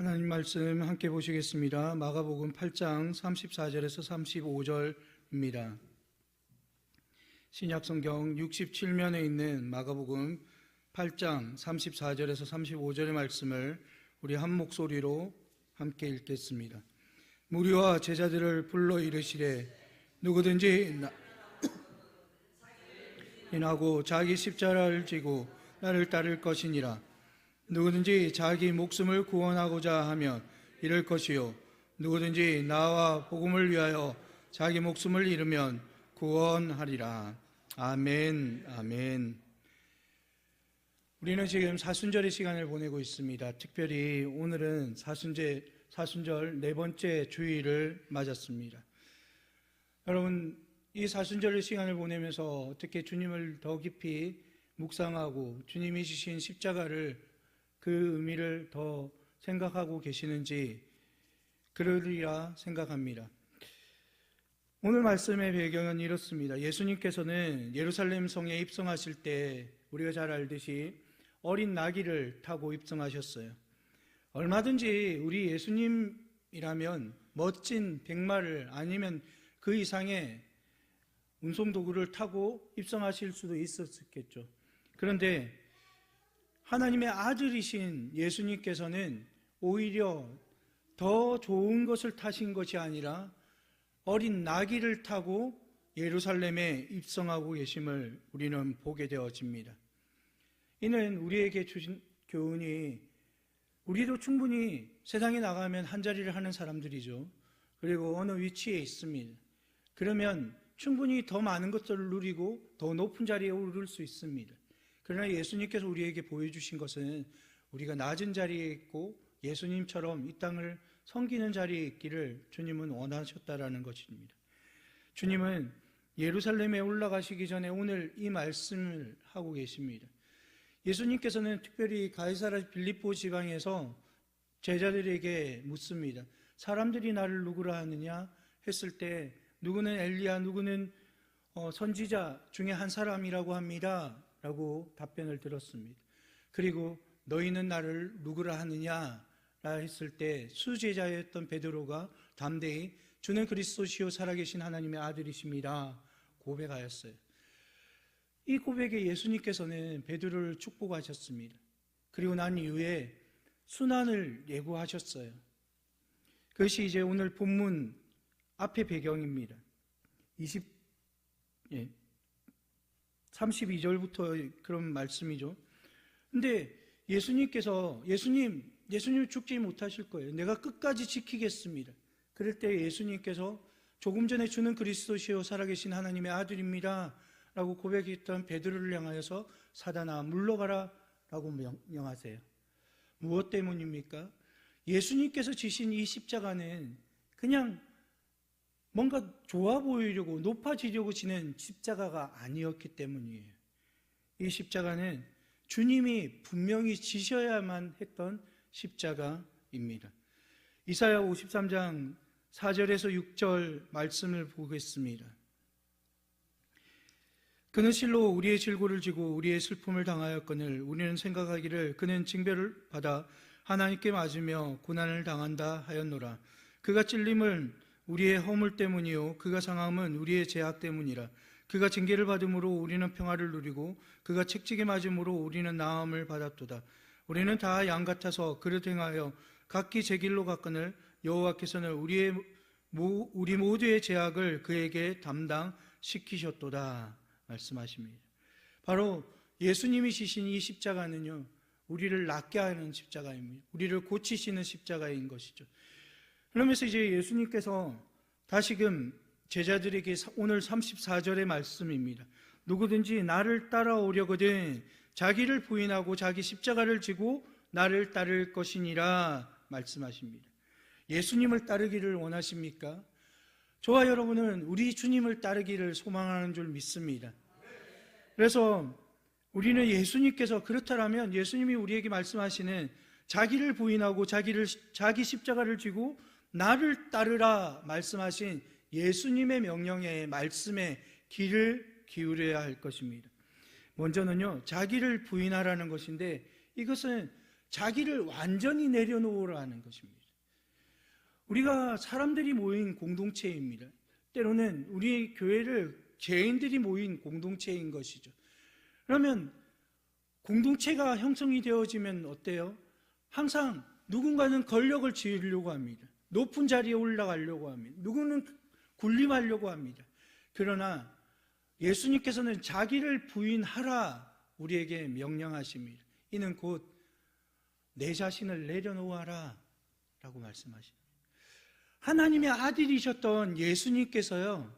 하나님 말씀 함께 보시겠습니다. 마가복음 8장 34절에서 35절입니다. 신약성경 67면에 있는 마가복음 8장 34절에서 35절의 말씀을 우리 한 목소리로 함께 읽겠습니다. 무리와 제자들을 불러 이르시되 누구든지 인하고 자기 십자가를 지고 나를 따를 것이니라. 누구든지 자기 목숨을 구원하고자 하면 잃을 것이요 누구든지 나와 복음을 위하여 자기 목숨을 잃으면 구원하리라. 아멘. 아멘. 우리는 지금 사순절의 시간을 보내고 있습니다. 특별히 오늘은 사순절 네 번째 주일을 맞았습니다. 여러분, 이 사순절의 시간을 보내면서 어떻게 주님을 더 깊이 묵상하고 주님이 주신 십자가를 그 의미를 더 생각하고 계시는지 그러리라 생각합니다. 오늘 말씀의 배경은 이렇습니다. 예수님께서는 예루살렘 성에 입성하실 때 우리가 잘 알듯이 어린 나귀를 타고 입성하셨어요. 얼마든지 우리 예수님이라면 멋진 백마를 아니면 그 이상의 운송도구를 타고 입성하실 수도 있었겠죠. 그런데 하나님의 아들이신 예수님께서는 오히려 더 좋은 것을 타신 것이 아니라 어린 나귀를 타고 예루살렘에 입성하고 계심을 우리는 보게 되어집니다. 이는 우리에게 주신 교훈이 우리도 충분히 세상에 나가면 한 자리를 하는 사람들이죠. 그리고 어느 위치에 있습니다. 그러면 충분히 더 많은 것들을 누리고 더 높은 자리에 오를 수 있습니다. 그러나 예수님께서 우리에게 보여주신 것은 우리가 낮은 자리에 있고 예수님처럼 이 땅을 섬기는 자리에 있기를 주님은 원하셨다라는 것입니다. 주님은 예루살렘에 올라가시기 전에 오늘 이 말씀을 하고 계십니다. 예수님께서는 특별히 가이사랴 빌립보 지방에서 제자들에게 묻습니다. 사람들이 나를 누구라 하느냐 했을 때 누구는 엘리야, 누구는 선지자 중에 한 사람이라고 합니다 라고 답변을 들었습니다. 그리고 너희는 나를 누구라 하느냐 라 했을 때 수제자였던 베드로가 담대히 주는 그리스도시요 살아계신 하나님의 아들이십니다 고백하였어요. 이 고백에 예수님께서는 베드로를 축복하셨습니다. 그리고 난 이후에 순환을 예고하셨어요. 그것이 이제 오늘 본문 앞의 배경입니다. 32절부터 그런 말씀이죠. 근데 예수님께서 예수님 죽지 못하실 거예요. 내가 끝까지 지키겠습니다. 그럴 때 예수님께서 조금 전에 주는 그리스도시요 살아계신 하나님의 아들입니다 라고 고백했던 베드로를 향하여서 사단아 물러가라 라고 명하세요. 무엇 때문입니까? 예수님께서 지신 이 십자가는 그냥 뭔가 좋아 보이려고 높아지려고 지는 십자가가 아니었기 때문이에요. 이 십자가는 주님이 분명히 지셔야만 했던 십자가입니다. 이사야 53장 4절에서 6절 말씀을 보겠습니다. 그는 실로 우리의 질고를 지고 우리의 슬픔을 당하였거늘 우리는 생각하기를 그는 징벌을 받아 하나님께 맞으며 고난을 당한다 하였노라. 그가 찔림은 우리의 허물 때문이요 그가 상함은 우리의 죄악 때문이라. 그가 징계를 받음으로 우리는 평화를 누리고 그가 책찍에 맞음으로 우리는 나음을 받았도다. 우리는 다 양 같아서 그릇 행하여 각기 제 길로 갔거늘 여호와께서는 우리 모두의 죄악을 그에게 담당시키셨도다 말씀하십니다. 바로 예수님이 지신 이 십자가는요 우리를 낫게 하는 십자가입니다. 우리를 고치시는 십자가인 것이죠. 그러면서 이제 예수님께서 다시금 제자들에게 오늘 34절의 말씀입니다. 누구든지 나를 따라오려거든 자기를 부인하고 자기 십자가를 지고 나를 따를 것이니라 말씀하십니다. 예수님을 따르기를 원하십니까? 저와 여러분은 우리 주님을 따르기를 소망하는 줄 믿습니다. 그래서 우리는 예수님께서 그렇다면 예수님이 우리에게 말씀하시는 자기를 부인하고 자기 십자가를 지고 나를 따르라 말씀하신 예수님의 명령에 말씀에 귀를 기울여야 할 것입니다. 먼저는요 자기를 부인하라는 것인데 이것은 자기를 완전히 내려놓으라는 것입니다. 우리가 사람들이 모인 공동체입니다. 때로는 우리 교회를 개인들이 모인 공동체인 것이죠. 그러면 공동체가 형성이 되어지면 어때요? 항상 누군가는 권력을 쥐으려고 합니다. 높은 자리에 올라가려고 합니다. 누구는 군림하려고 합니다. 그러나 예수님께서는 자기를 부인하라 우리에게 명령하십니다. 이는 곧 내 자신을 내려놓아라 라고 말씀하십니다. 하나님의 아들이셨던 예수님께서요,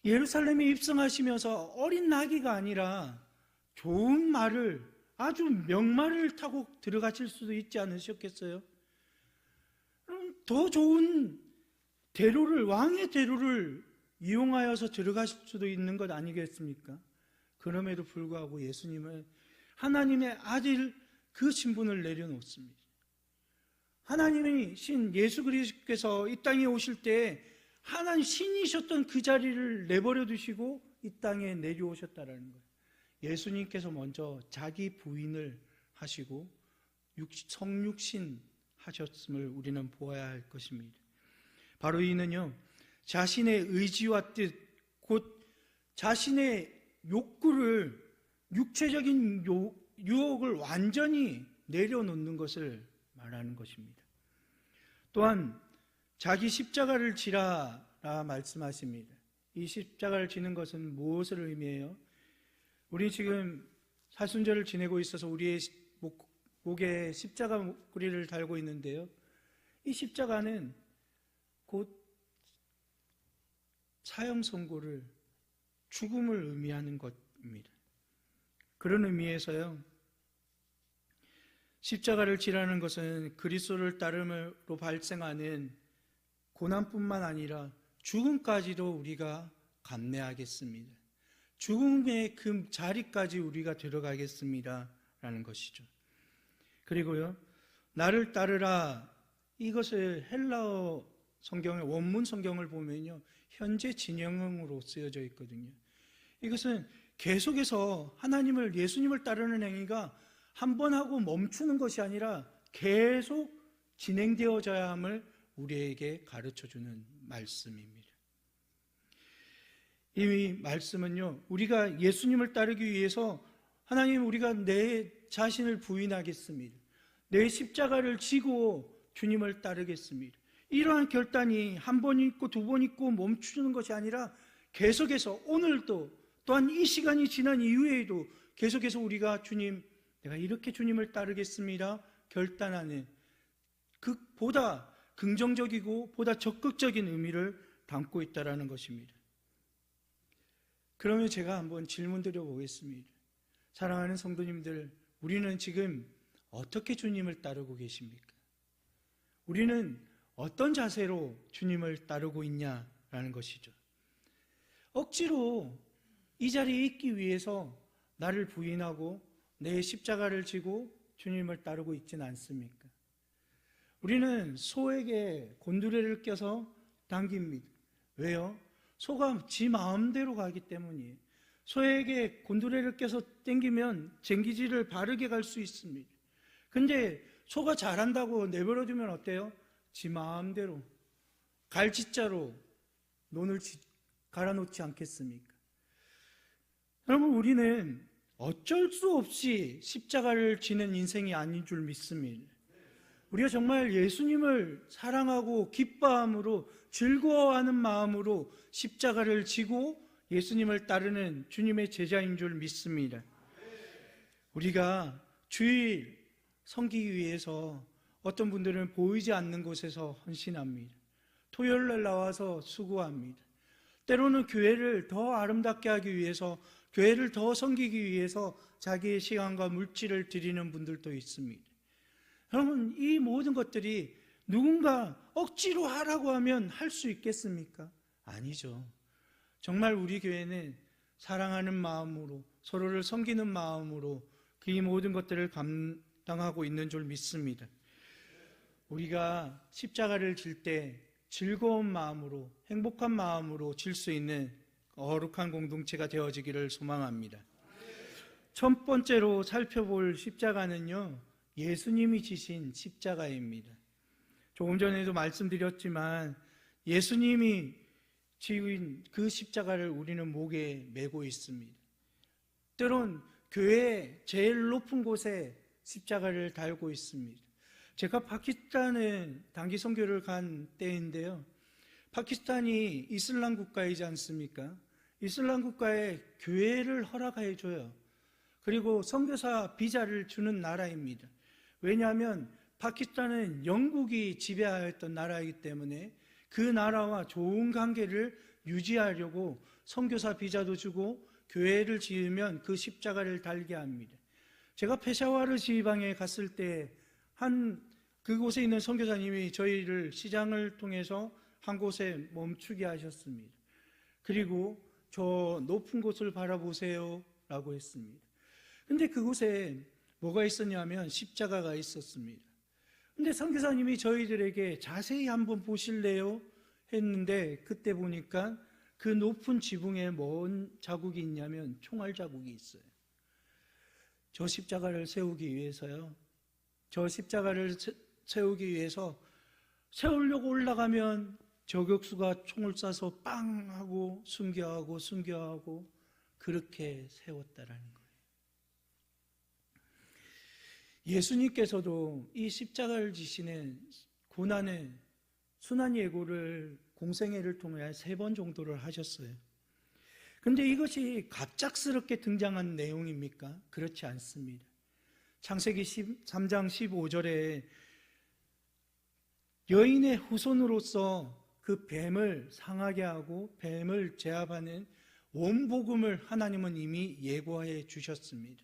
예루살렘에 입성하시면서 어린 나귀가 아니라 좋은 말을, 아주 명말을 타고 들어가실 수도 있지 않으셨겠어요? 더 좋은 대로를, 왕의 대로를 이용하여서 들어가실 수도 있는 것 아니겠습니까? 그럼에도 불구하고 예수님은 하나님의 아들 그 신분을 내려놓습니다. 하나님의 신 예수 그리스도께서 이 땅에 오실 때 하나님 신이셨던 그 자리를 내버려 두시고 이 땅에 내려오셨다라는 거예요. 예수님께서 먼저 자기 부인을 하시고 성육신 하셨음을 우리는 보아야 할 것입니다. 바로 이는요, 자신의 의지와 뜻, 곧 자신의 욕구를, 육체적인 유혹을 완전히 내려놓는 것을 말하는 것입니다. 또한 자기 십자가를 지라라 말씀하십니다. 이 십자가를 지는 것은 무엇을 의미해요? 우리 지금 사순절을 지내고 있어서 우리의 목에 십자가 목걸이를 달고 있는데요, 이 십자가는 곧 사형 선고를, 죽음을 의미하는 것입니다. 그런 의미에서요, 십자가를 지라는 것은 그리스도를 따름으로 발생하는 고난뿐만 아니라 죽음까지도 우리가 감내하겠습니다. 죽음의 그 자리까지 우리가 들어가겠습니다 라는 것이죠. 그리고요, 나를 따르라, 이것을 헬라어 성경의 원문 성경을 보면요, 현재 진영으로 쓰여져 있거든요. 이것은 계속해서 하나님을, 예수님을 따르는 행위가 한 번 하고 멈추는 것이 아니라 계속 진행되어져야 함을 우리에게 가르쳐주는 말씀입니다. 이 말씀은요, 우리가 예수님을 따르기 위해서 하나님, 우리가 내 자신을 부인하겠습니다. 내 십자가를 지고 주님을 따르겠습니다. 이러한 결단이 한 번 있고 두 번 있고 멈추는 것이 아니라 계속해서 오늘도, 또한 이 시간이 지난 이후에도 계속해서 우리가 주님, 내가 이렇게 주님을 따르겠습니다 결단하는, 그 보다 긍정적이고 보다 적극적인 의미를 담고 있다는 것입니다. 그러면 제가 한번 질문 드려보겠습니다. 사랑하는 성도님들, 우리는 지금 어떻게 주님을 따르고 계십니까? 우리는 어떤 자세로 주님을 따르고 있냐라는 것이죠. 억지로 이 자리에 있기 위해서 나를 부인하고 내 십자가를 지고 주님을 따르고 있지는 않습니까? 우리는 소에게 곤두레를 껴서 당깁니다. 왜요? 소가 지 마음대로 가기 때문이에요. 소에게 곤두레를 껴서 당기면 쟁기질을 바르게 갈 수 있습니다. 근데 소가 잘한다고 내버려두면 어때요? 지 마음대로 갈짓자로 논을 갈아놓지 않겠습니까? 여러분, 우리는 어쩔 수 없이 십자가를 지는 인생이 아닌 줄 믿습니다. 우리가 정말 예수님을 사랑하고 기뻐함으로, 즐거워하는 마음으로 십자가를 지고 예수님을 따르는 주님의 제자인 줄 믿습니다. 우리가 주일 섬기기 위해서 어떤 분들은 보이지 않는 곳에서 헌신합니다. 토요일날 나와서 수고합니다. 때로는 교회를 더 아름답게 하기 위해서, 교회를 더 섬기기 위해서 자기의 시간과 물질을 드리는 분들도 있습니다. 여러분, 이 모든 것들이 누군가 억지로 하라고 하면 할 수 있겠습니까? 아니죠. 정말 우리 교회는 사랑하는 마음으로, 서로를 섬기는 마음으로 그 모든 것들을 감당하고 있는 줄 믿습니다. 우리가 십자가를 질 때 즐거운 마음으로, 행복한 마음으로 질 수 있는 거룩한 공동체가 되어지기를 소망합니다. 첫 번째로 살펴볼 십자가는요, 예수님이 지신 십자가입니다. 조금 전에도 말씀드렸지만 예수님이 지은 그 십자가를 우리는 목에 메고 있습니다. 때론 교회 제일 높은 곳에 십자가를 달고 있습니다. 제가 파키스탄에 단기 선교를 간 때인데요, 파키스탄이 이슬람 국가이지 않습니까? 이슬람 국가에 교회를 허락해 줘요. 그리고 선교사 비자를 주는 나라입니다. 왜냐하면 파키스탄은 영국이 지배하였던 나라이기 때문에 그 나라와 좋은 관계를 유지하려고 선교사 비자도 주고 교회를 지으면 그 십자가를 달게 합니다. 제가 페샤와르 지방에 갔을 때 그곳에 있는 선교사님이 저희를 시장을 통해서 한 곳에 멈추게 하셨습니다. 그리고 저 높은 곳을 바라보세요 라고 했습니다. 근데 그곳에 뭐가 있었냐면 십자가가 있었습니다. 근데 선교사님이 저희들에게 자세히 한번 보실래요? 했는데 그때 보니까 그 높은 지붕에 뭔 자국이 있냐면 총알 자국이 있어요. 저 십자가를 세우기 위해서요. 저 십자가를 세우기 위해서 세우려고 올라가면 저격수가 총을 쏴서 빵 하고 순교하고 그렇게 세웠다라는 거예요. 예수님께서도 이 십자가를 지시는 고난의 순환예고를 공생애를 통해 3번 정도를 하셨어요. 그런데 이것이 갑작스럽게 등장한 내용입니까? 그렇지 않습니다. 창세기 3장 15절에 여인의 후손으로서 그 뱀을 상하게 하고 뱀을 제압하는 원복음을 하나님은 이미 예고해 주셨습니다.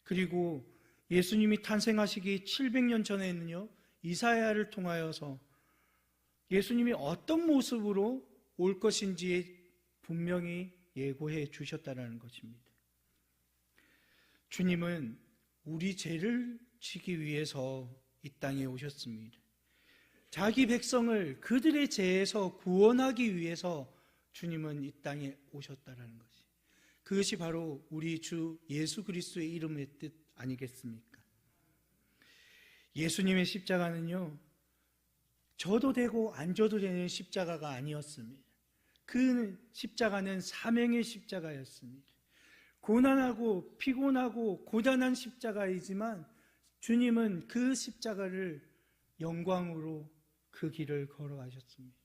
그리고 예수님이 탄생하시기 700년 전에는요, 이사야를 통하여서 예수님이 어떤 모습으로 올 것인지 분명히 예고해 주셨다는 것입니다. 주님은 우리 죄를 지기 위해서 이 땅에 오셨습니다. 자기 백성을 그들의 죄에서 구원하기 위해서 주님은 이 땅에 오셨다는 것이, 그것이 바로 우리 주 예수 그리스도의 이름의 뜻 아니겠습니까? 예수님의 십자가는요, 져도 되고 안 져도 되는 십자가가 아니었습니다. 그 십자가는 사명의 십자가였습니다. 고난하고 피곤하고 고단한 십자가이지만 주님은 그 십자가를 영광으로 그 길을 걸어가셨습니다.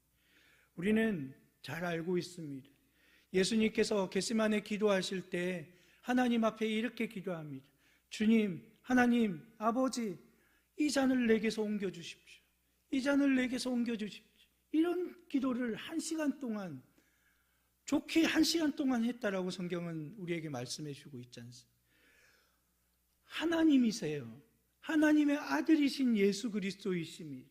우리는 잘 알고 있습니다. 예수님께서 겟세마네 기도하실 때 하나님 앞에 이렇게 기도합니다. 주님, 하나님, 아버지, 이 잔을 내게서 옮겨주십시오. 이 잔을 내게서 옮겨주십시오. 이런 기도를 1시간 동안, 좋게 1시간 동안 했다라고 성경은 우리에게 말씀해 주고 있지 않습니까? 하나님이세요. 하나님의 아들이신 예수 그리스도이십니다.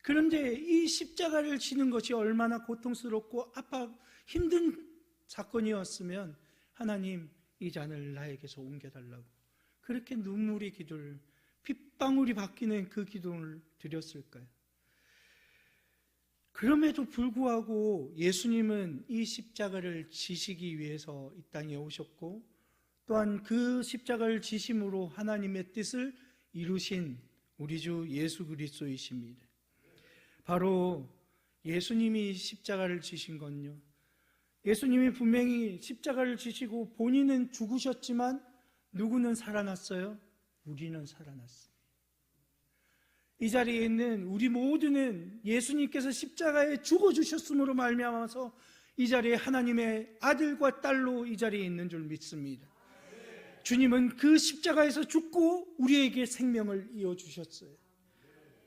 그런데 이 십자가를 지는 것이 얼마나 고통스럽고 힘든 사건이었으면 하나님, 이 잔을 나에게서 옮겨달라고 그렇게 눈물의 기도를, 핏방울이 바뀌는 그 기도를 드렸을까요? 그럼에도 불구하고 예수님은 이 십자가를 지시기 위해서 이 땅에 오셨고, 또한 그 십자가를 지심으로 하나님의 뜻을 이루신 우리 주 예수 그리스도이십니다. 바로 예수님이 십자가를 지신 건요, 예수님이 분명히 십자가를 지시고 본인은 죽으셨지만 누구는 살아났어요? 우리는 살아났습니다. 이 자리에 있는 우리 모두는 예수님께서 십자가에 죽어주셨음으로 말미암아서 이 자리에 하나님의 아들과 딸로 이 자리에 있는 줄 믿습니다. 주님은 그 십자가에서 죽고 우리에게 생명을 이어주셨어요.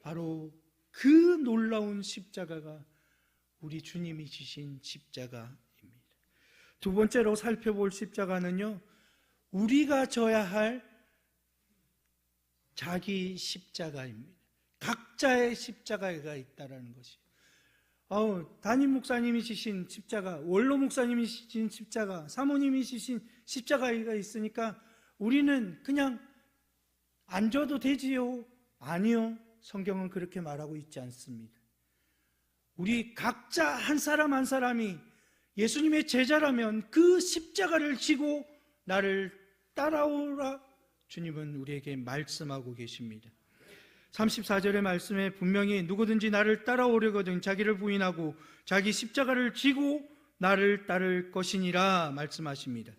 바로 그 놀라운 십자가가 우리 주님이 지신 십자가입니다. 두 번째로 살펴볼 십자가는요, 우리가 져야 할 자기 십자가입니다. 각자의 십자가가 있다는 것이. 담임 목사님이 지신 십자가, 원로 목사님이 지신 십자가, 사모님이 지신 십자가가 있으니까 우리는 그냥 안 져도 되지요? 아니요. 성경은 그렇게 말하고 있지 않습니다. 우리 각자 한 사람 한 사람이 예수님의 제자라면 그 십자가를 지고 나를 따라오라 주님은 우리에게 말씀하고 계십니다. 34절의 말씀에 분명히 누구든지 나를 따라오려거든 자기를 부인하고 자기 십자가를 지고 나를 따를 것이니라 말씀하십니다.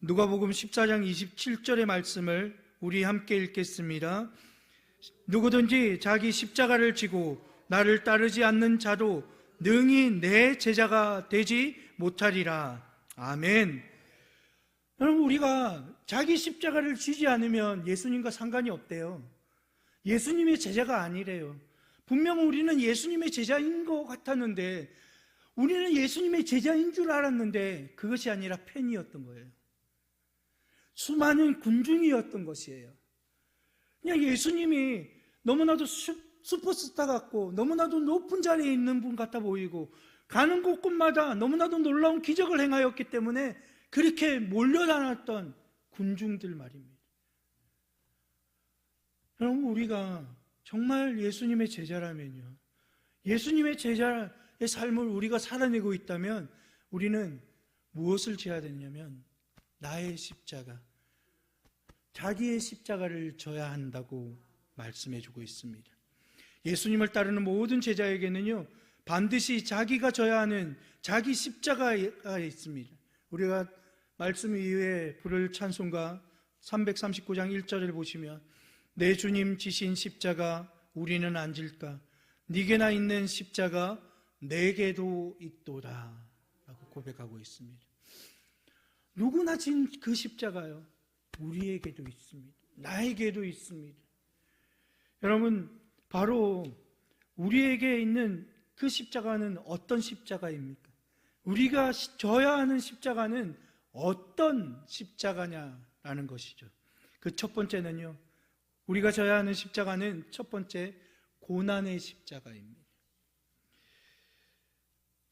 누가복음 14장 27절의 말씀을 우리 함께 읽겠습니다. 누구든지 자기 십자가를 지고 나를 따르지 않는 자도 능히 내 제자가 되지 못하리라. 아멘. 여러분, 우리가 자기 십자가를 지지 않으면 예수님과 상관이 없대요. 예수님의 제자가 아니래요. 분명 우리는 예수님의 제자인 것 같았는데, 우리는 예수님의 제자인 줄 알았는데 그것이 아니라 팬이었던 거예요. 수많은 군중이었던 것이에요. 그냥 예수님이 너무나도 슈퍼스타 같고 너무나도 높은 자리에 있는 분 같아 보이고 가는 곳곳마다 너무나도 놀라운 기적을 행하였기 때문에 그렇게 몰려다녔던 군중들 말입니다. 여러분, 우리가 정말 예수님의 제자라면요, 예수님의 제자의 삶을 우리가 살아내고 있다면 우리는 무엇을 지어야 되냐면 나의 십자가, 자기의 십자가를 져야 한다고 말씀해주고 있습니다. 예수님을 따르는 모든 제자에게는요 반드시 자기가 져야 하는 자기 십자가가 있습니다. 우리가 말씀 이후에 부를 찬송가 339장 1절을 보시면 내 주님 지신 십자가 우리는 안 질까, 네게나 있는 십자가 내게도 있도다 라고 고백하고 있습니다. 누구나 진 그 십자가요 우리에게도 있습니다. 나에게도 있습니다. 여러분, 바로 우리에게 있는 그 십자가는 어떤 십자가입니까? 우리가 져야 하는 십자가는 어떤 십자가냐라는 것이죠. 그 첫 번째는요, 우리가 져야 하는 십자가는 첫 번째 고난의 십자가입니다.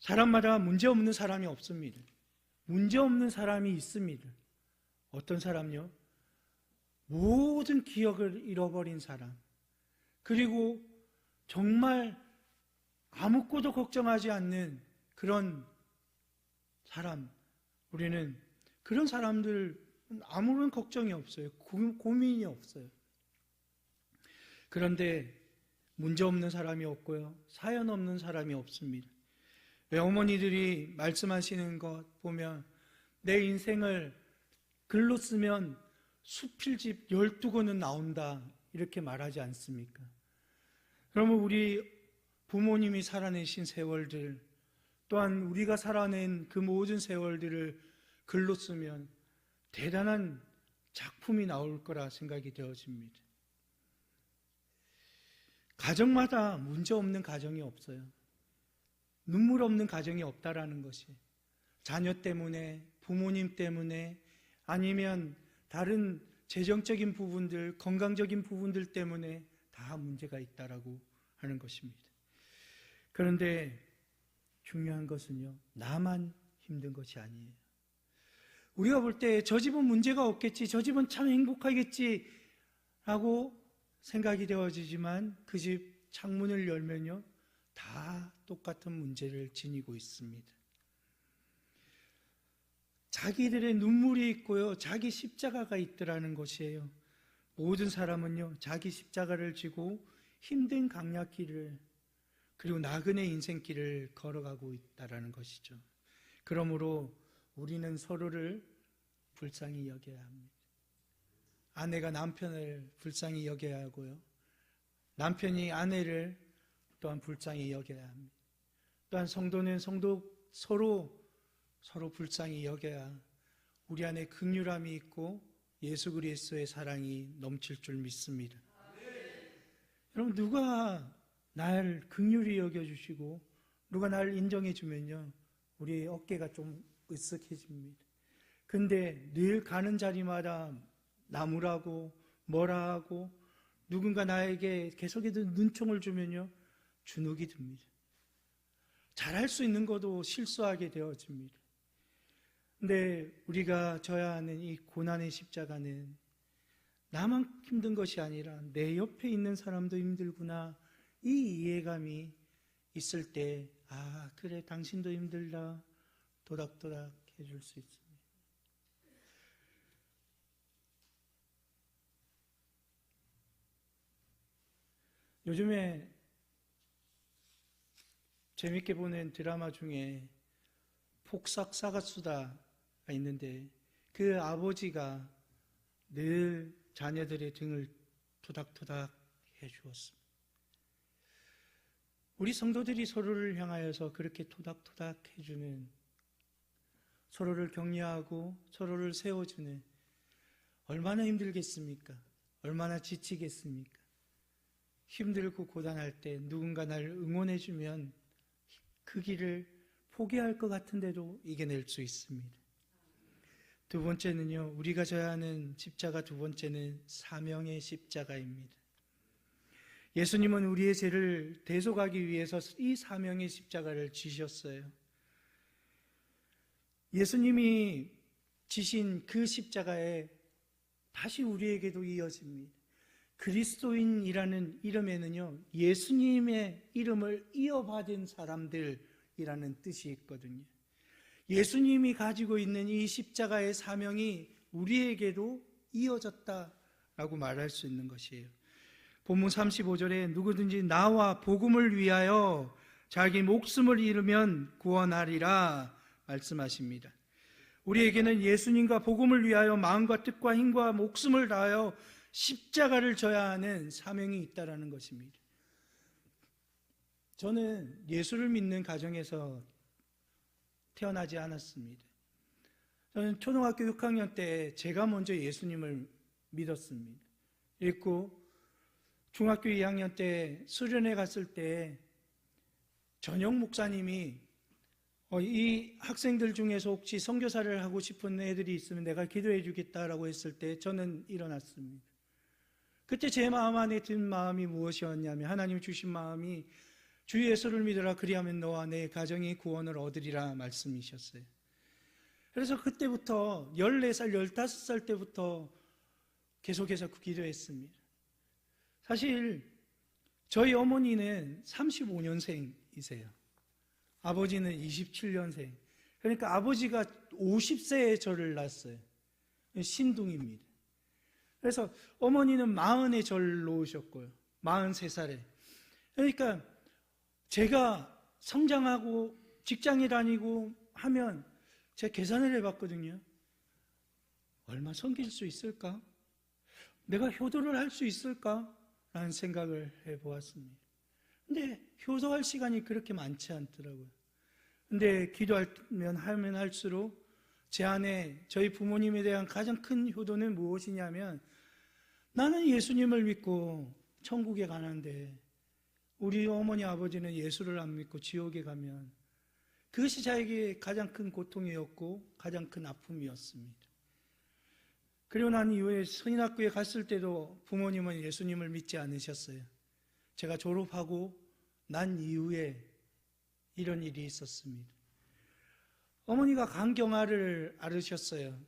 사람마다 문제없는 사람이 없습니다. 문제없는 사람이 있습니다. 어떤 사람요? 모든 기억을 잃어버린 사람, 그리고 정말 아무것도 걱정하지 않는 그런 사람, 우리는 그런 사람들 아무런 걱정이 없어요. 고민이 없어요. 그런데 문제없는 사람이 없고요, 사연 없는 사람이 없습니다. 왜 어머니들이 말씀하시는 것 보면 내 인생을 글로 쓰면 수필집 12권은 나온다 이렇게 말하지 않습니까? 그러면 우리 부모님이 살아내신 세월들, 또한 우리가 살아낸 그 모든 세월들을 글로 쓰면 대단한 작품이 나올 거라 생각이 되어집니다. 가정마다 문제 없는 가정이 없어요. 눈물 없는 가정이 없다라는 것이, 자녀 때문에, 부모님 때문에, 아니면 다른 재정적인 부분들, 건강적인 부분들 때문에 다 문제가 있다라고 하는 것입니다. 그런데 중요한 것은요, 나만 힘든 것이 아니에요. 우리가 볼 때 저 집은 문제가 없겠지, 저 집은 참 행복하겠지 라고 생각이 되어지지만 그 집 창문을 열면요 다 똑같은 문제를 지니고 있습니다. 자기들의 눈물이 있고요, 자기 십자가가 있더라는 것이에요. 모든 사람은요 자기 십자가를 지고 힘든 강약길을, 그리고 나그네 인생길을 걸어가고 있다라는 것이죠. 그러므로 우리는 서로를 불쌍히 여겨야 합니다. 아내가 남편을 불쌍히 여겨야 하고요, 남편이 아내를 또한 불쌍히 여겨야 합니다. 또한 성도는 성도 서로 불쌍히 여겨야 우리 안에 긍휼함이 있고 예수 그리스도의 사랑이 넘칠 줄 믿습니다. 여러분, 누가 날 긍휼히 여겨주시고 누가 날 인정해주면요 우리 어깨가 좀 으쓱해집니다. 근데 늘 가는 자리마다 나무라고 뭐라 하고 누군가 나에게 계속해서 눈총을 주면요 주눅이 듭니다. 잘할 수 있는 것도 실수하게 되어집니다. 근데 우리가 져야 하는 이 고난의 십자가는 나만 힘든 것이 아니라 내 옆에 있는 사람도 힘들구나, 이 이해감이 있을 때 아 그래 당신도 힘들다 도닥도닥 해줄 수 있습니다. 요즘에 재밌게 보는 드라마 중에 폭삭 사가수다가 있는데 그 아버지가 늘 자녀들의 등을 토닥토닥 해주었습니다. 우리 성도들이 서로를 향하여서 그렇게 토닥토닥 해주는, 서로를 격려하고 서로를 세워주는, 얼마나 힘들겠습니까? 얼마나 지치겠습니까? 힘들고 고단할 때 누군가 날 응원해주면 그 길을 포기할 것 같은데도 이겨낼 수 있습니다. 두 번째는요, 우리가 져야 하는 십자가 두 번째는 사명의 십자가입니다. 예수님은 우리의 죄를 대속하기 위해서 이 사명의 십자가를 지셨어요. 예수님이 지신 그 십자가에 다시 우리에게도 이어집니다. 그리스도인이라는 이름에는요, 예수님의 이름을 이어받은 사람들이라는 뜻이 있거든요. 예수님이 가지고 있는 이 십자가의 사명이 우리에게도 이어졌다라고 말할 수 있는 것이에요. 본문 35절에 누구든지 나와 복음을 위하여 자기 목숨을 잃으면 구원하리라 말씀하십니다. 우리에게는 예수님과 복음을 위하여 마음과 뜻과 힘과 목숨을 다하여 십자가를 져야 하는 사명이 있다는 것입니다. 저는 예수를 믿는 가정에서 태어나지 않았습니다. 저는 초등학교 6학년 때 제가 먼저 예수님을 믿었습니다. 그리고 중학교 2학년 때 수련회 갔을 때 전영 목사님이 이 학생들 중에서 혹시 선교사를 하고 싶은 애들이 있으면 내가 기도해 주겠다라고 했을 때 저는 일어났습니다. 그때 제 마음 안에 든 마음이 무엇이었냐면, 하나님 주신 마음이 주 예수를 믿으라, 그리하면 너와 내 가정이 구원을 얻으리라 말씀이셨어요. 그래서 그때부터 14살, 15살 때부터 계속해서 기도했습니다. 사실 저희 어머니는 35년생이세요. 아버지는 27년생. 그러니까 아버지가 50세에 저를 낳았어요. 신둥입니다. 그래서 어머니는 40에 저를 놓으셨고요. 43살에. 그러니까 제가 성장하고 직장에 다니고 하면 제가 계산을 해봤거든요. 얼마 섬길 수 있을까? 내가 효도를 할 수 있을까? 라는 생각을 해보았습니다. 근데 효도할 시간이 그렇게 많지 않더라고요. 근데 기도하면 하면 할수록 제 안에 저희 부모님에 대한 가장 큰 효도는 무엇이냐면, 나는 예수님을 믿고 천국에 가는데 우리 어머니 아버지는 예수를 안 믿고 지옥에 가면 그것이 저에게 가장 큰 고통이었고 가장 큰 아픔이었습니다. 그리고 난 이후에 선인학교에 갔을 때도 부모님은 예수님을 믿지 않으셨어요. 제가 졸업하고 난 이후에 이런 일이 있었습니다. 어머니가 간경화를 앓으셨어요.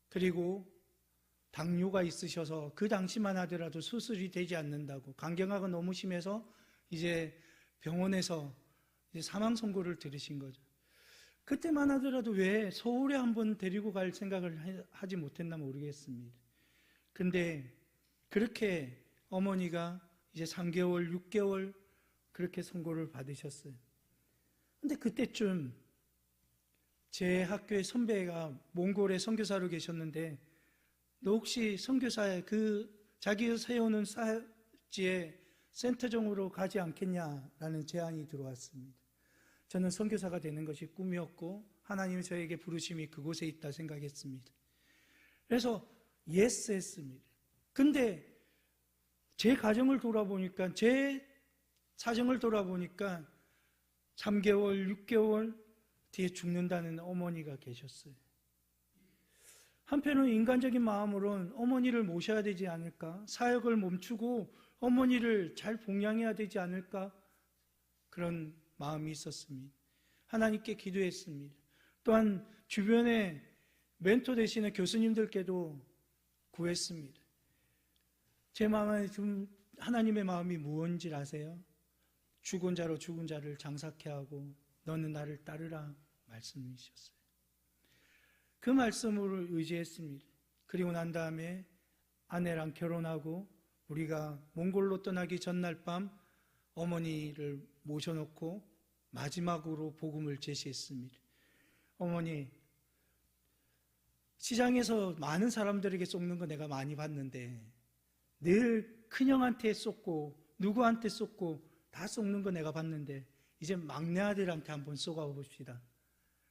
그리고 당뇨가 있으셔서 그 당시만 하더라도 수술이 되지 않는다고, 간경화가 너무 심해서 이제 병원에서 이제 사망 선고를 들으신 거죠. 그때만 하더라도 왜 서울에 한번 데리고 갈 생각을 하지 못했나 모르겠습니다. 근데 그렇게 어머니가 이제 3개월, 6개월 그렇게 선고를 받으셨어요. 근데 그때쯤 제 학교의 선배가 몽골에 선교사로 계셨는데, 너 혹시 선교사에 자기가 세우는 사지에 센터장으로 가지 않겠냐라는 제안이 들어왔습니다. 저는 선교사가 되는 것이 꿈이었고 하나님이 저에게 부르심이 그곳에 있다 생각했습니다. 그래서 예스 했습니다. 근데 제 가정을 돌아보니까, 제 사정을 돌아보니까 3개월, 6개월 뒤에 죽는다는 어머니가 계셨어요. 한편으로는 인간적인 마음으로는 어머니를 모셔야 되지 않을까? 사역을 멈추고 어머니를 잘 봉양해야 되지 않을까? 그런 마음이 있었습니다. 하나님께 기도했습니다. 또한 주변에 멘토 되시는 교수님들께도 구했습니다. 제 마음에 좀 하나님의 마음이 무엇인지 아세요? 죽은 자로 죽은 자를 장사케 하고 너는 나를 따르라 말씀이셨어요. 그 말씀으로 의지했습니다. 그리고 난 다음에 아내랑 결혼하고 우리가 몽골로 떠나기 전날 밤 어머니를 모셔놓고 마지막으로 복음을 제시했습니다. 어머니, 시장에서 많은 사람들에게 쏟는 거 내가 많이 봤는데 늘 큰형한테 쏟고 누구한테 쏟고 다 쏟는 거 내가 봤는데 이제 막내 아들한테 한번 쏟아봅시다.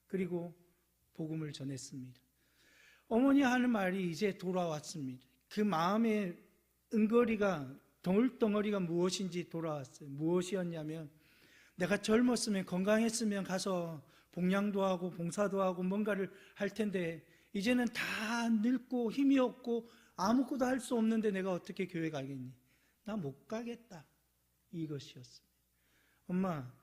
그리고 복음을 전했습니다. 어머니 하는 말이 이제 돌아왔습니다. 그 마음의 응거리가, 돌덩어리가 무엇인지 돌아왔어요. 무엇이었냐면, 내가 젊었으면, 건강했으면 가서 봉양도 하고 봉사도 하고 뭔가를 할 텐데 이제는 다 늙고 힘이 없고 아무것도 할 수 없는데 내가 어떻게 교회 가겠니? 나 못 가겠다. 이것이었습니다. 엄마,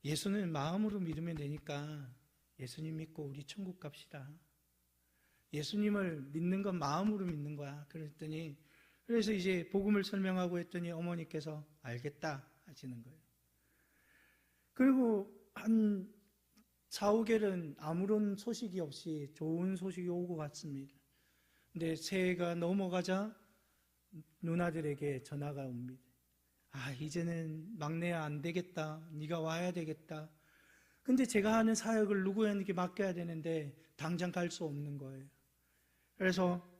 예수는 마음으로 믿으면 되니까 예수님 믿고 우리 천국 갑시다. 예수님을 믿는 건 마음으로 믿는 거야. 그랬더니, 그래서 이제 복음을 설명하고 했더니 어머니께서 알겠다 하시는 거예요. 그리고 한 4, 5개월은 아무런 소식이 없이 좋은 소식이 오고 갔습니다. 근데 새해가 넘어가자 누나들에게 전화가 옵니다. 아, 이제는 막내야 안 되겠다. 네가 와야 되겠다. 근데 제가 하는 사역을 누구에게 맡겨야 되는데 당장 갈 수 없는 거예요. 그래서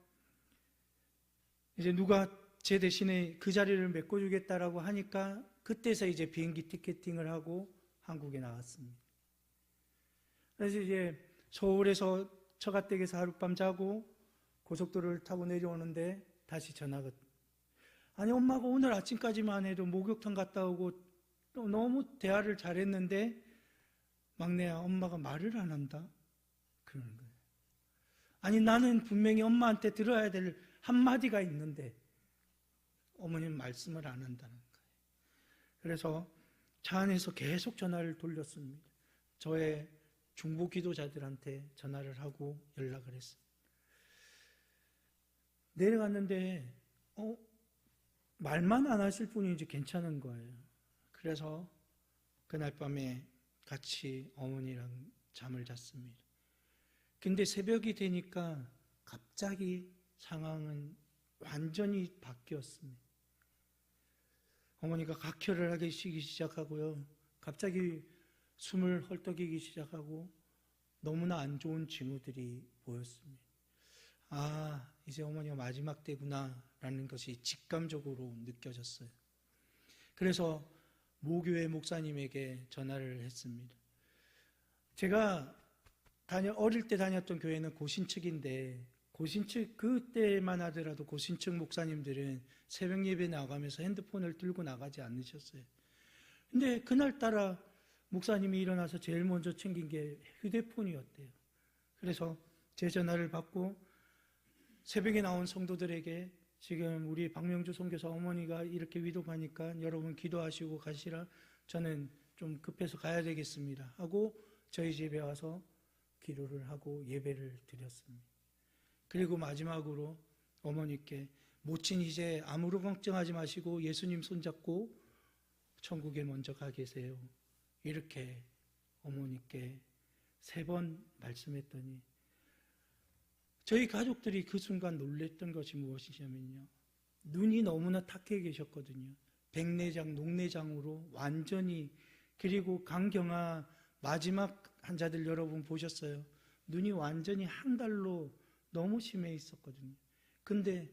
이제 누가 제 대신에 그 자리를 메꿔주겠다라고 하니까 그때서 이제 비행기 티켓팅을 하고 한국에 나왔습니다. 그래서 이제 서울에서 처갓댁에서 하룻밤 자고 고속도로를 타고 내려오는데 다시 전화가, 아니 엄마가 오늘 아침까지만 해도 목욕탕 갔다 오고 또 너무 대화를 잘했는데 막내야, 엄마가 말을 안 한다? 그러는 거예요. 아니 나는 분명히 엄마한테 들어야 될 한마디가 있는데 어머니는 말씀을 안 한다는 거예요. 그래서 차 안에서 계속 전화를 돌렸습니다. 저의 중보 기도자들한테 전화를 하고 연락을 했습니다. 내려갔는데 말만 안 하실 분이 이제 괜찮은 거예요. 그래서 그날 밤에 같이 어머니랑 잠을 잤습니다. 근데 새벽이 되니까 갑자기 상황은 완전히 바뀌었습니다. 어머니가 각혈을 하기 시작하고요. 갑자기 숨을 헐떡이기 시작하고 너무나 안 좋은 징후들이 보였습니다. 아, 이제 어머니가 마지막 때구나 라는 것이 직감적으로 느껴졌어요. 그래서 모교회 목사님에게 전화를 했습니다. 제가 어릴 때 다녔던 교회는 고신측인데 고신측, 그때만 하더라도 고신측 목사님들은 새벽 예배 나가면서 핸드폰을 들고 나가지 않으셨어요. 근데 그날따라 목사님이 일어나서 제일 먼저 챙긴 게 휴대폰이었대요. 그래서 제 전화를 받고 새벽에 나온 성도들에게 지금 우리 박명주 선교사 어머니가 이렇게 위독하니까 여러분 기도하시고 가시라, 저는 좀 급해서 가야 되겠습니다 하고 저희 집에 와서 기도를 하고 예배를 드렸습니다. 그리고 마지막으로 어머니께, 모친 이제 아무런 걱정하지 마시고 예수님 손잡고 천국에 먼저 가 계세요, 이렇게 어머니께 3번 말씀했더니 저희 가족들이 그 순간 놀랬던 것이 무엇이냐면요, 눈이 너무나 탁해 계셨거든요. 백내장, 녹내장으로 완전히. 그리고 강경화 마지막 환자들 여러분 보셨어요? 눈이 완전히 한 달로 너무 심해 있었거든요. 근데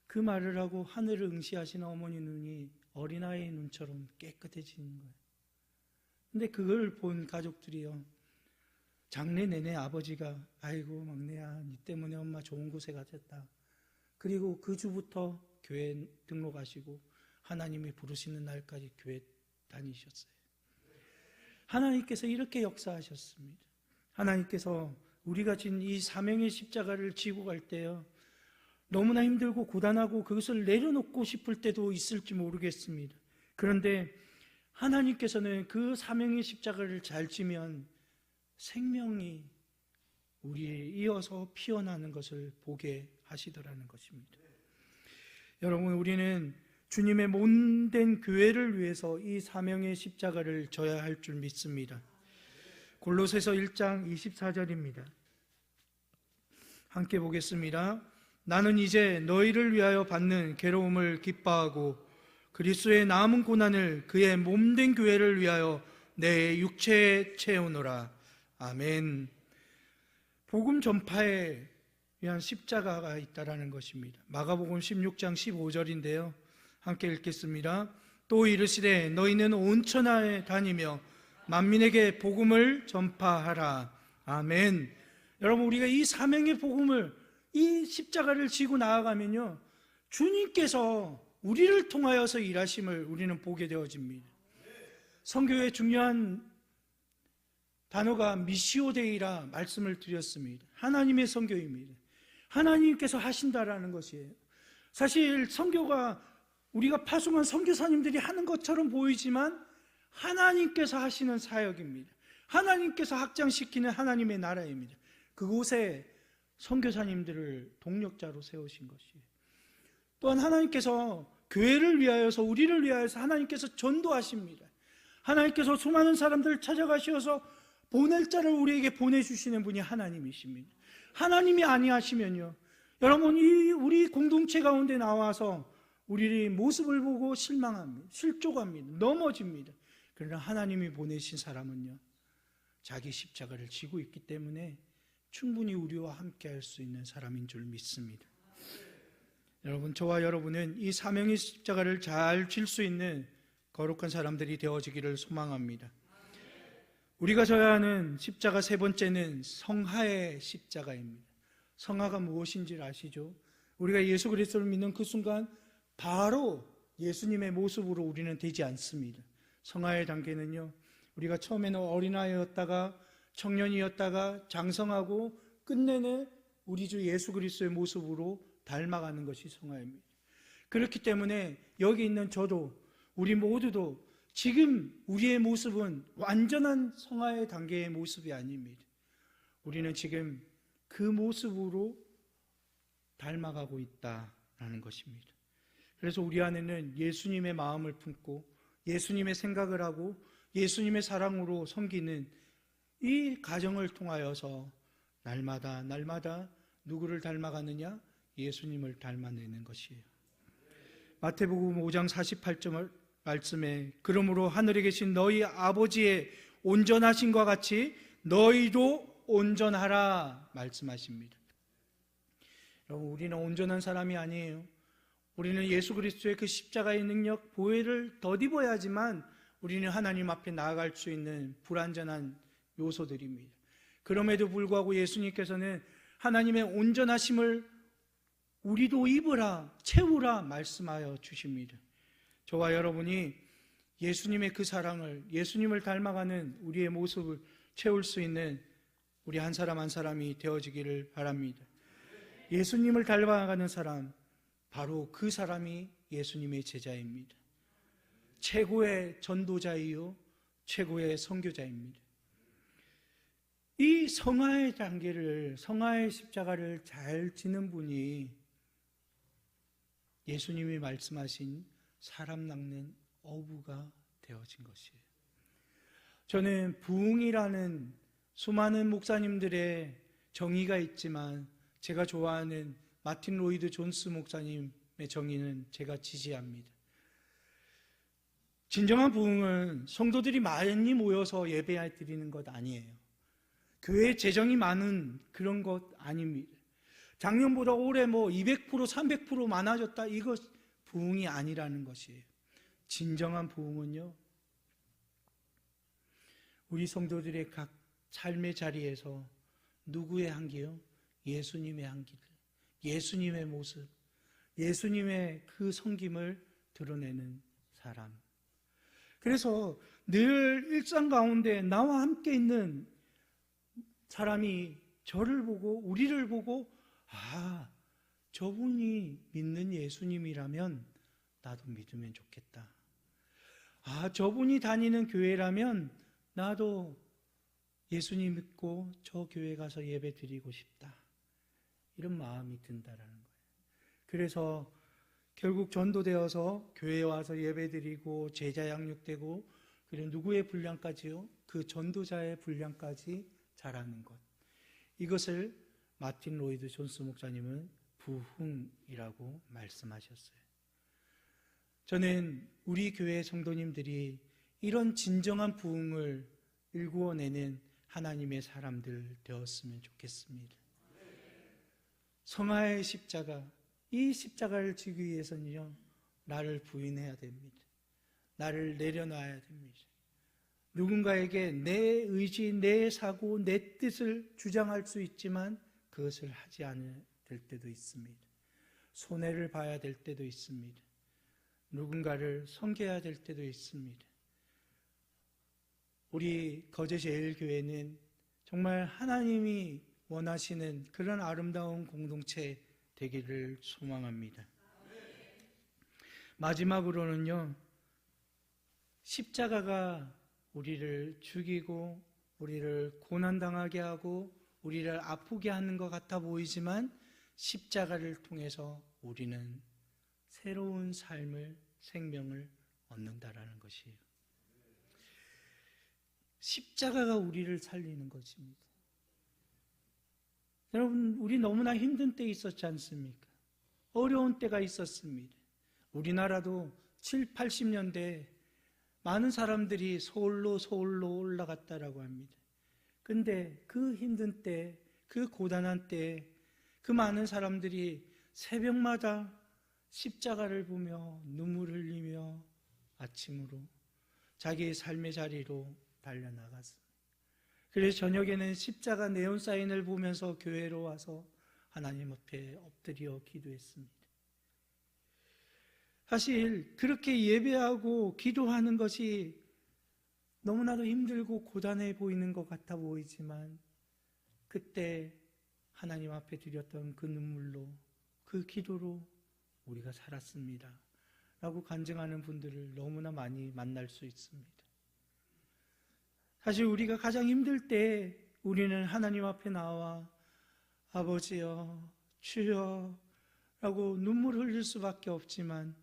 그 말을 하고 하늘을 응시하시는 어머니 눈이 어린아이의 눈처럼 깨끗해지는 거예요. 근데 그걸 본 가족들이요, 장래 내내 아버지가 아이고 막내야, 니 때문에 엄마 좋은 곳에 가셨다. 그리고 그 주부터 교회 등록하시고 하나님이 부르시는 날까지 교회 다니셨어요. 하나님께서 이렇게 역사하셨습니다. 하나님께서 우리가 진 이 사명의 십자가를 지고 갈 때요, 너무나 힘들고 고단하고 그것을 내려놓고 싶을 때도 있을지 모르겠습니다. 그런데 하나님께서는 그 사명의 십자가를 잘 지면 생명이 우리에 이어서 피어나는 것을 보게 하시더라는 것입니다. 여러분, 우리는 주님의 몸된 교회를 위해서 이 사명의 십자가를 져야 할 줄 믿습니다. 골로새서 1장 24절입니다. 함께 보겠습니다. 나는 이제 너희를 위하여 받는 괴로움을 기뻐하고 그리스도의 남은 고난을 그의 몸된 교회를 위하여 내 육체에 채우노라. 아멘. 복음 전파에 위한 십자가가 있다라는 것입니다. 마가복음 16장 15절인데요. 함께 읽겠습니다. 또 이르시되 너희는 온 천하에 다니며 만민에게 복음을 전파하라. 아멘. 여러분, 우리가 이 사명의 복음을, 이 십자가를 지고 나아가면요, 주님께서 우리를 통하여서 일하심을 우리는 보게 되어집니다. 선교의 중요한 단어가 미시오데이라 말씀을 드렸습니다. 하나님의 선교입니다. 하나님께서 하신다라는 것이에요. 사실 선교가 우리가 파송한 선교사님들이 하는 것처럼 보이지만 하나님께서 하시는 사역입니다. 하나님께서 확장시키는 하나님의 나라입니다. 그곳에 선교사님들을 동력자로 세우신 것이에요. 또한 하나님께서 교회를 위하여서, 우리를 위하여서 하나님께서 전도하십니다. 하나님께서 수많은 사람들을 찾아가셔서 보낼 자를 우리에게 보내주시는 분이 하나님이십니다. 하나님이 아니하시면요, 여러분, 우리 공동체 가운데 나와서 우리의 모습을 보고 실망합니다. 실족합니다. 넘어집니다. 그러나 하나님이 보내신 사람은요, 자기 십자가를 지고 있기 때문에 충분히 우리와 함께 할 수 있는 사람인 줄 믿습니다. 여러분, 저와 여러분은 이 사명의 십자가를 잘 질 수 있는 거룩한 사람들이 되어지기를 소망합니다. 우리가 져야 하는 십자가 세 번째는 성화의 십자가입니다. 성화가 무엇인지 아시죠? 우리가 예수 그리스도를 믿는 그 순간 바로 예수님의 모습으로 우리는 되지 않습니다. 성화의 단계는요, 우리가 처음에는 어린아이였다가 청년이었다가 장성하고 끝내는 우리 주 예수 그리스도의 모습으로 닮아가는 것이 성화입니다. 그렇기 때문에 여기 있는 저도, 우리 모두도 지금 우리의 모습은 완전한 성화의 단계의 모습이 아닙니다. 우리는 지금 그 모습으로 닮아가고 있다라는 것입니다. 그래서 우리 안에는 예수님의 마음을 품고 예수님의 생각을 하고 예수님의 사랑으로 섬기는 이 과정을 통하여서 날마다 누구를 닮아가느냐? 예수님을 닮아내는 것이에요. 마태복음 5장 48절 말씀에 그러므로 하늘에 계신 너희 아버지의 온전하심과 같이 너희도 온전하라 말씀하십니다. 여러분, 우리는 온전한 사람이 아니에요. 우리는 예수 그리스도의 그 십자가의 능력, 보혈을 덧입어야지만 우리는 하나님 앞에 나아갈 수 있는 불완전한 요소들입니다. 그럼에도 불구하고 예수님께서는 하나님의 온전하심을 우리도 입으라, 채우라 말씀하여 주십니다. 저와 여러분이 예수님의 그 사랑을, 예수님을 닮아가는 우리의 모습을 채울 수 있는 우리 한 사람 한 사람이 되어지기를 바랍니다. 예수님을 닮아가는 사람, 바로 그 사람이 예수님의 제자입니다. 최고의 전도자이요 최고의 선교자입니다. 이 성화의 단계를, 성화의 십자가를 잘 지는 분이 예수님이 말씀하신 사람 낚는 어부가 되어진 것이에요. 저는 부흥이라는 수많은 목사님들의 정의가 있지만 제가 좋아하는 마틴 로이드 존스 목사님의 정의는 제가 지지합니다. 진정한 부흥은 성도들이 많이 모여서 예배 드리는 것 아니에요. 교회에 재정이 많은 그런 것 아닙니다. 작년보다 올해 200%, 300% 많아졌다, 이것 부흥이 아니라는 것이에요. 진정한 부흥은요, 우리 성도들의 각 삶의 자리에서 누구의 향기요? 예수님의 향기들, 예수님의 모습, 예수님의 그 섬김을 드러내는 사람. 그래서 늘 일상 가운데 나와 함께 있는 사람이 저를 보고, 우리를 보고, 아, 저분이 믿는 예수님이라면 나도 믿으면 좋겠다. 아, 저분이 다니는 교회라면 나도 예수님 믿고 저 교회 가서 예배 드리고 싶다. 이런 마음이 든다라는 거예요. 그래서 결국 전도되어서 교회에 와서 예배 드리고 제자 양육되고, 그리고 누구의 분량까지요? 그 전도자의 분량까지 자라는 것. 이것을 마틴 로이드 존스 목사님은 부흥이라고 말씀하셨어요. 저는 우리 교회 성도님들이 이런 진정한 부흥을 일구어내는 하나님의 사람들 되었으면 좋겠습니다. 성화의 십자가, 이 십자가를 지기 위해서는요, 나를 부인해야 됩니다. 나를 내려놔야 됩니다. 누군가에게 내 의지, 내 사고, 내 뜻을 주장할 수 있지만 그것을 하지 않을 때도 있습니다. 손해를 봐야 될 때도 있습니다. 누군가를 섬겨야 될 때도 있습니다. 우리 거제제일교회는 정말 하나님이 원하시는 그런 아름다운 공동체 되기를 소망합니다. 마지막으로는요, 십자가가 우리를 죽이고 우리를 고난당하게 하고 우리를 아프게 하는 것 같아 보이지만 십자가를 통해서 우리는 새로운 삶을, 생명을 얻는다라는 것이에요. 십자가가 우리를 살리는 것입니다. 여러분, 우리 너무나 힘든 때 있었지 않습니까? 어려운 때가 있었습니다. 우리나라도 7, 80년대 많은 사람들이 서울로 올라갔다라고 합니다. 근데 그 힘든 때, 그 고단한 때, 그 많은 사람들이 새벽마다 십자가를 보며 눈물 흘리며 아침으로 자기의 삶의 자리로 달려나갔습니다. 그래서 저녁에는 십자가 네온사인을 보면서 교회로 와서 하나님 앞에 엎드려 기도했습니다. 사실 그렇게 예배하고 기도하는 것이 너무나도 힘들고 고단해 보이는 것 같아 보이지만 그때 하나님 앞에 드렸던 그 눈물로, 그 기도로 우리가 살았습니다 라고 간증하는 분들을 너무나 많이 만날 수 있습니다. 사실 우리가 가장 힘들 때 우리는 하나님 앞에 나와 아버지여, 주여 라고 눈물 흘릴 수밖에 없지만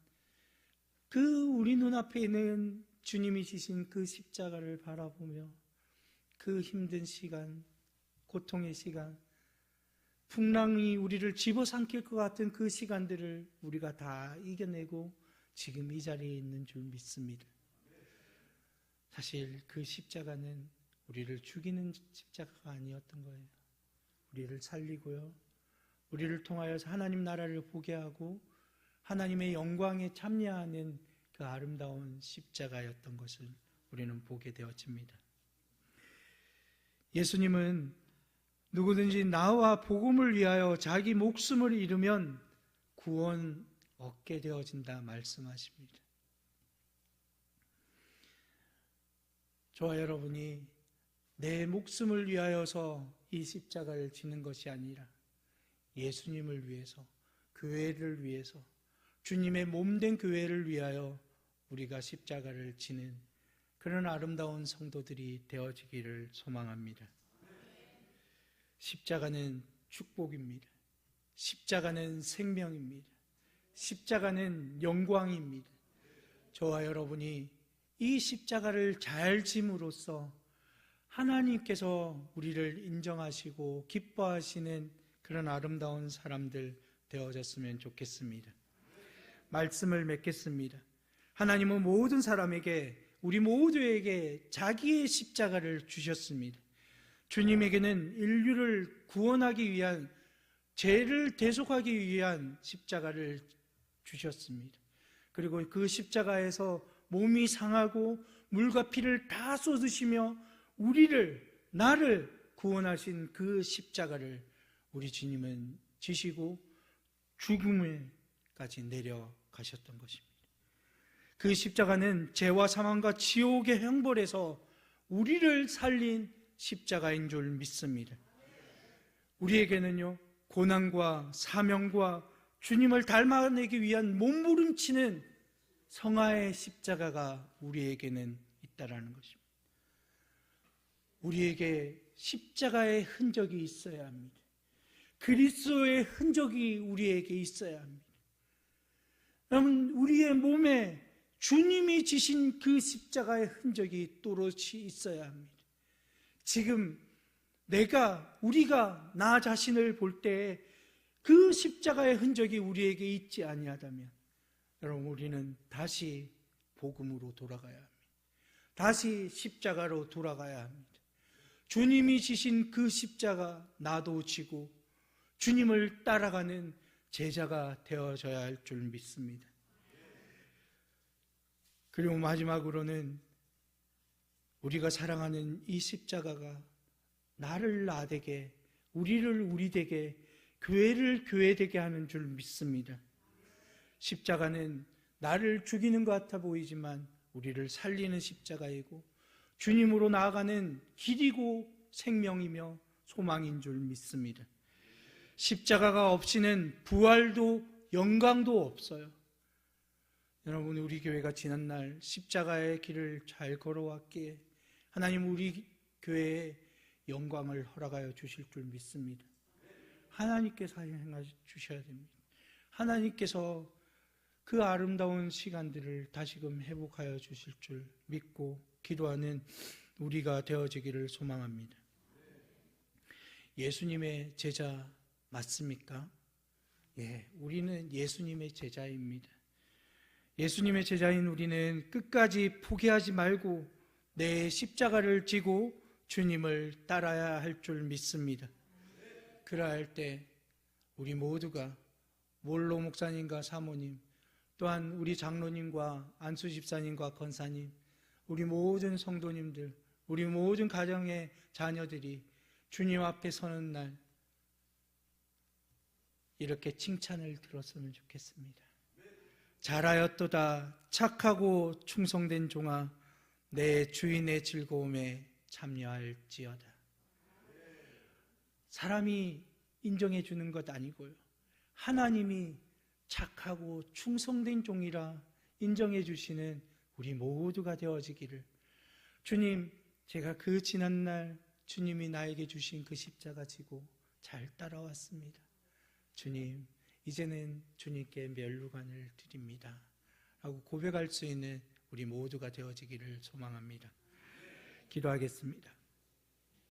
그 우리 눈앞에 있는 주님이 지신 그 십자가를 바라보며 그 힘든 시간, 고통의 시간, 풍랑이 우리를 집어삼킬 것 같은 그 시간들을 우리가 다 이겨내고 지금 이 자리에 있는 줄 믿습니다. 사실 그 십자가는 우리를 죽이는 십자가가 아니었던 거예요. 우리를 살리고요, 우리를 통하여서 하나님 나라를 보게 하고 하나님의 영광에 참여하는 그 아름다운 십자가였던 것을 우리는 보게 되어집니다. 예수님은 누구든지 나와 복음을 위하여 자기 목숨을 잃으면 구원 얻게 되어진다 말씀하십니다. 저와 여러분이 내 목숨을 위하여서 이 십자가를 지는 것이 아니라 예수님을 위해서, 교회를 위해서, 주님의 몸된 교회를 위하여 우리가 십자가를 지는 그런 아름다운 성도들이 되어지기를 소망합니다. 십자가는 축복입니다. 십자가는 생명입니다. 십자가는 영광입니다. 저와 여러분이 이 십자가를 잘 짐으로써 하나님께서 우리를 인정하시고 기뻐하시는 그런 아름다운 사람들 되어졌으면 좋겠습니다. 말씀을 맺겠습니다. 하나님은 모든 사람에게, 우리 모두에게 자기의 십자가를 주셨습니다. 주님에게는 인류를 구원하기 위한, 죄를 대속하기 위한 십자가를 주셨습니다. 그리고 그 십자가에서 몸이 상하고 물과 피를 다 쏟으시며 나를 구원하신 그 십자가를 우리 주님은 지시고 죽음에까지 내려가셨던 것입니다. 그 십자가는 죄와 사망과 지옥의 형벌에서 우리를 살린 십자가인 줄 믿습니다. 우리에게는요, 고난과 사명과 주님을 닮아내기 위한 몸부림치는 성화의 십자가가 우리에게는 있다라는 것입니다. 우리에게 십자가의 흔적이 있어야 합니다. 그리스도의 흔적이 우리에게 있어야 합니다. 여러분, 우리의 몸에 주님이 지신 그 십자가의 흔적이 또렷이 있어야 합니다. 지금 우리가 나 자신을 볼 때 그 십자가의 흔적이 우리에게 있지 아니하다면 여러분 우리는 다시 복음으로 돌아가야 합니다. 다시 십자가로 돌아가야 합니다. 주님이 지신 그 십자가 나도 지고 주님을 따라가는 제자가 되어져야 할 줄 믿습니다. 그리고 마지막으로는 우리가 사랑하는 이 십자가가 나를 나 되게, 우리를 우리 되게, 교회를 교회 되게 하는 줄 믿습니다. 십자가는 나를 죽이는 것 같아 보이지만 우리를 살리는 십자가이고 주님으로 나아가는 길이고 생명이며 소망인 줄 믿습니다. 십자가가 없이는 부활도 영광도 없어요. 여러분, 우리 교회가 지난날 십자가의 길을 잘 걸어왔기에 하나님 우리 교회에 영광을 허락하여 주실 줄 믿습니다. 하나님께서 행해 주셔야 됩니다. 하나님께서 그 아름다운 시간들을 다시금 회복하여 주실 줄 믿고 기도하는 우리가 되어지기를 소망합니다. 예수님의 제자 맞습니까? 예, 우리는 예수님의 제자입니다. 예수님의 제자인 우리는 끝까지 포기하지 말고 내 십자가를 지고 주님을 따라야 할 줄 믿습니다. 그러할 때 우리 모두가 몰로 목사님과 사모님, 또한 우리 장로님과 안수 집사님과 권사님, 우리 모든 성도님들, 우리 모든 가정의 자녀들이 주님 앞에 서는 날 이렇게 칭찬을 들었으면 좋겠습니다. 잘하였도다 착하고 충성된 종아, 내 주인의 즐거움에 참여할지어다. 사람이 인정해 주는 것 아니고요, 하나님이 착하고 충성된 종이라 인정해 주시는 우리 모두가 되어지기를. 주님, 제가 그 지난날 주님이 나에게 주신 그 십자가 지고 잘 따라왔습니다. 주님, 이제는 주님께 면류관을 드립니다 라고 고백할 수 있는 우리 모두가 되어지기를 소망합니다. 기도하겠습니다.